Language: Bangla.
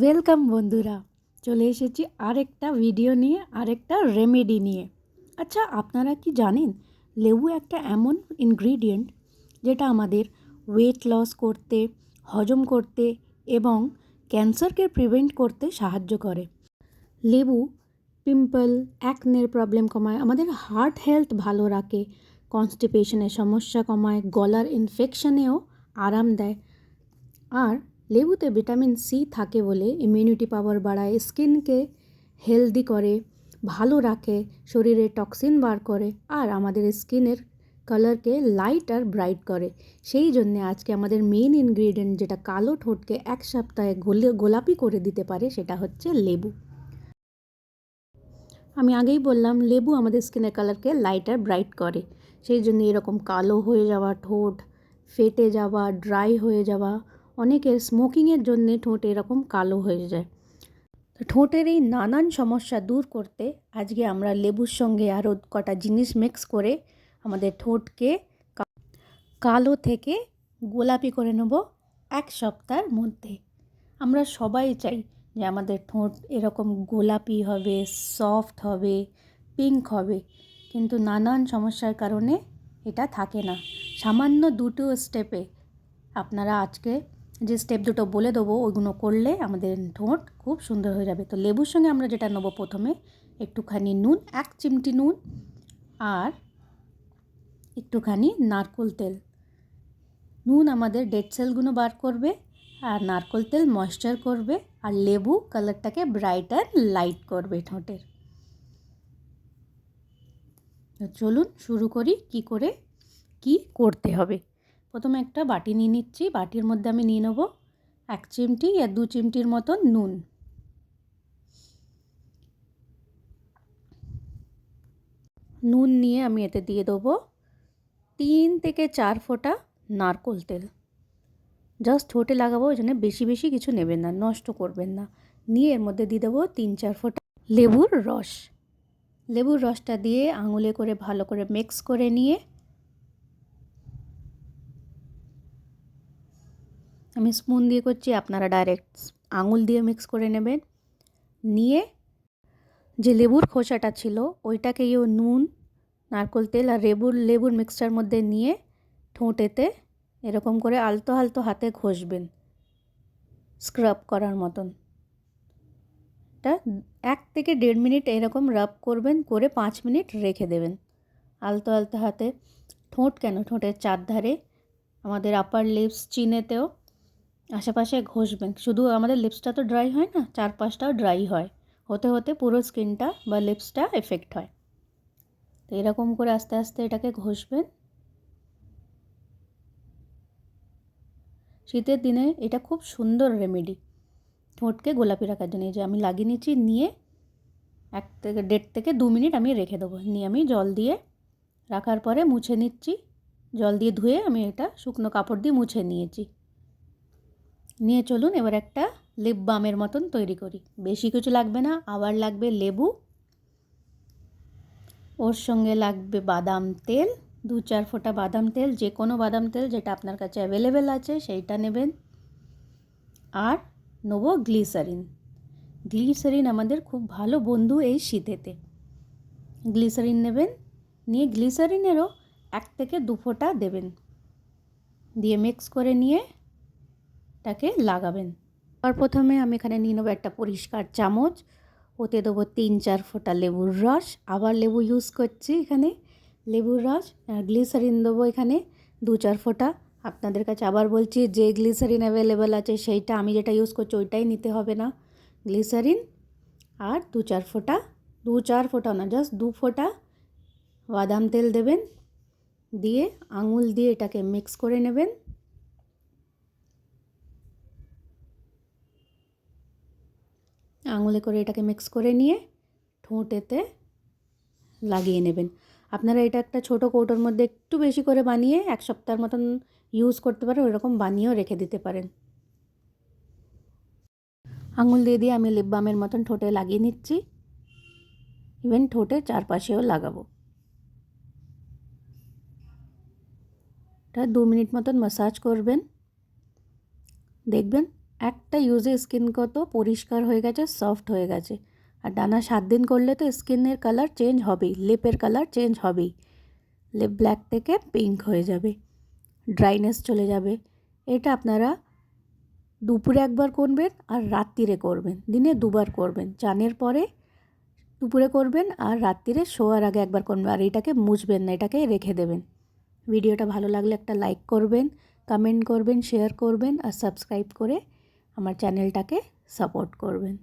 ওয়েলকাম বন্ধুরা, চলে এসেছি আরেকটা ভিডিও নিয়ে, আরেকটা রেমেডি নিয়ে। আচ্ছা, আপনারা কি জানেন লেবু একটা এমন ইনগ্রিডিয়েন্ট যেটা আমাদের ওয়েট লস করতে, হজম করতে এবং ক্যান্সারকে প্রিভেন্ট করতে সাহায্য করে। লেবু পিম্পল, অ্যাকনের প্রবলেম কমায়, আমাদের হার্ট হেলথ ভালো রাখে, কনস্টিপেশনের সমস্যা কমায়, গলার ইনফেকশনেও আরাম দেয়। আর লেবুতে ভিটামিন সি থাকে বলে ইমিউনিটি পাওয়ার বাড়ায়, স্কিনকে হেলদি করে, ভালো রাখে, শরীরে টক্সিন বার করে আর আমাদের স্কিনের কালারকে লাইট আর ব্রাইট করে। সেই জন্যে আজকে আমাদের মেইন ইনগ্রিডিয়েন্ট, যেটা কালো ঠোঁটকে এক সপ্তাহে গোলাপি করে দিতে পারে, সেটা হচ্ছে লেবু। আমি আগেই বললাম লেবু আমাদের স্কিনের কালারকে লাইট আর ব্রাইট করে। সেই জন্য এরকম কালো হয়ে যাওয়া ঠোঁট, ফেটে যাওয়া, ড্রাই হয়ে যাওয়া, অনেকের স্মোকিংয়ের জন্যে ঠোঁট এরকম কালো হয়ে যায়। তো ঠোঁটের এই নানান সমস্যা দূর করতে আজকে আমরা লেবুর সঙ্গে আরও কটা জিনিস মিক্স করে আমাদের ঠোঁটকে কালো থেকে গোলাপি করে নেব এক সপ্তাহের মধ্যে। আমরা সবাই চাই যে আমাদের ঠোঁট এরকম গোলাপি হবে, সফট হবে, পিঙ্ক হবে, কিন্তু নানান সমস্যার কারণে এটা থাকে না। সামান্য দুটো স্টেপে আপনারা আজকে যে স্টেপ দুটো বলে দেবো, ওইগুলো করলে আমাদের ঠোঁট খুব সুন্দর হয়ে যাবে। তো লেবুর সঙ্গে আমরা যেটা নেবো, প্রথমে একটুখানি নুন, 1 চিমটি নুন, আর একটুখানি নারকেল তেল। নুন আমাদের ডেড সেলগুলো বার করবে, আর নারকেল তেল ময়েশ্চার করবে, আর লেবু কালারটাকে ব্রাইট আর লাইট করবে ঠোঁটের। তো চলুন শুরু করি কি করতে হবে। প্রথমে একটা বাটি নিয়ে নিচ্ছি। বাটির মধ্যে আমি নিয়ে নেব 1 চিমটি या 2 চিমটির মতন নুন। নুন নিয়ে আমি এতে দিয়ে দেবো 3 থেকে 4 ফোঁটা নারকেল তেল। জাস্ট ঠোঁটে লাগাবো, ওই জন্য বেশি বেশি কিছু নেবেন না, নষ্ট করবেন না। নিয়ে এর মধ্যে দিয়ে দেবো 3-4 ফোঁটা লেবুর রস। লেবুর রসটা দিয়ে আঙুলে করে ভালো করে মিক্স করে নিয়ে, আমি স্পুন দিয়ে করছি, আপনারা ডাইরেক্ট আঙুল দিয়ে মিক্স করে নেবেন। নিয়ে যে লেবুর খোসাটা ছিল ওইটাকেও নুন, নারকেল তেল আর লেবুর মিক্সচার মধ্যে নিয়ে ঠোঁটেতে এরকম করে আলতো আলতো হাতে ঘষবেন, স্ক্রাব করার মতন। এটা 1 থেকে 1.5 মিনিট এরকম রাব করবেন, করে 5 মিনিট রেখে দেবেন আলতো আলতো হাতে। ঠোঁট কেন, ঠোঁটের চারধারে, আমাদের আপার লিপস, চিনেতেও আশেপাশে ঘষবেন। শুধু আমাদের লিপসটা তো ড্রাই হয় না, চারপাশটাও ড্রাই হয়, হতে হতে পুরো স্কিনটা বা লিপসটা এফেক্ট হয়। তো এরকম করে আস্তে আস্তে এটাকে ঘষবেন। শীতের দিনে এটা খুব সুন্দর রেমেডি ঠোঁটকে গোলাপি রাখার জন্য। এই যে আমি লাগিয়ে নিচ্ছি, নিয়ে 1 থেকে 1.5 থেকে 2 মিনিট আমি রেখে দেবো। নিয়ে আমি জল দিয়ে রাখার পরে মুছে নিচ্ছি। জল দিয়ে ধুয়ে আমি এটা শুকনো কাপড় দিয়ে মুছে নিয়েছি। নিয়ে চলুন এবার একটা লিপ বামের মতন তৈরি করি। বেশি কিছু লাগবে না, আবার লাগবে লেবু, ওর সঙ্গে লাগবে বাদাম তেল, 2-4 ফোঁটা বাদাম তেল, যে কোনো বাদাম তেল যেটা আপনার কাছে অ্যাভেলেবেল আছে সেইটা নেবেন। আর নেবো গ্লিসারিন। গ্লিসারিন আমাদের খুব ভালো বন্ধু এই শীতেতে। গ্লিসারিন নেবেন, নিয়ে গ্লিসারিনেরও 1 থেকে 2 ফোঁটা দেবেন, দিয়ে মিক্স করে নিয়ে এটাকে লাগাবেন। আর প্রথমে আমি এখানে নিয়ে নেবো একটা পরিষ্কার চামচ, ওতে দেবো 3-4 ফোঁটা লেবুর রস। আবার লেবু ইউজ করছি এখানে, লেবুর রস আর গ্লিসারিন দেবো এখানে 2-4 ফোঁটা। আপনাদের কাছে আবার বলছি, যে গ্লিসারিন অ্যাভেলেবেল আছে সেইটা, আমি যেটা ইউজ করছি ওইটাই নিতে হবে না। গ্লিসারিন আর 2-4 ফোঁটা, 2-4 ফোঁটা না, জাস্ট 2 ফোঁটা বাদাম তেল দেবেন। দিয়ে আঙুল দিয়ে এটাকে মিক্স করে নেবেন। আঙুলে করে এটাকে মিক্স করে নিয়ে ঠোঁটেতে লাগিয়ে নেবেন। আপনারা এটা একটা ছোটো কৌটোর মধ্যে একটু বেশি করে বানিয়ে 1 সপ্তাহের মতন ইউজ করতে পারেন, ওইরকম বানিয়েও রেখে দিতে পারেন। আঙুল দিয়ে দিয়ে আমি লিপ বামের মতন ঠোঁটে লাগিয়ে নিচ্ছি। ইভেন ঠোঁটের চারপাশেও লাগাবো। এটা 2 মিনিট মতন ম্যাসাজ করবেন, দেখবেন একটা ইউজে স্কিন কত পরিষ্কার হয়ে গেছে, সফট হয়ে গেছে। আর টানা 7 দিন করলে তো স্কিনের কালার চেঞ্জ হবেই, লিপের কালার চেঞ্জ হবেই। লিপ ব্ল্যাক থেকে পিঙ্ক হয়ে যাবে, ড্রাইনেস চলে যাবে। এটা আপনারা দুপুরে একবার করবেন আর রাত্রিরে করবেন, দিনে 2বার করবেন। চানের পরে দুপুরে করবেন আর রাত্রিরে শোয়ার আগে একবার করবেন। আর এটাকে মুছবেন না, এটাকে রেখে দেবেন। ভিডিওটা ভালো লাগলে একটা লাইক করবেন, কমেন্ট করবেন, শেয়ার করবেন আর সাবস্ক্রাইব করে আমার চ্যানেলটাকে সাপোর্ট করবেন।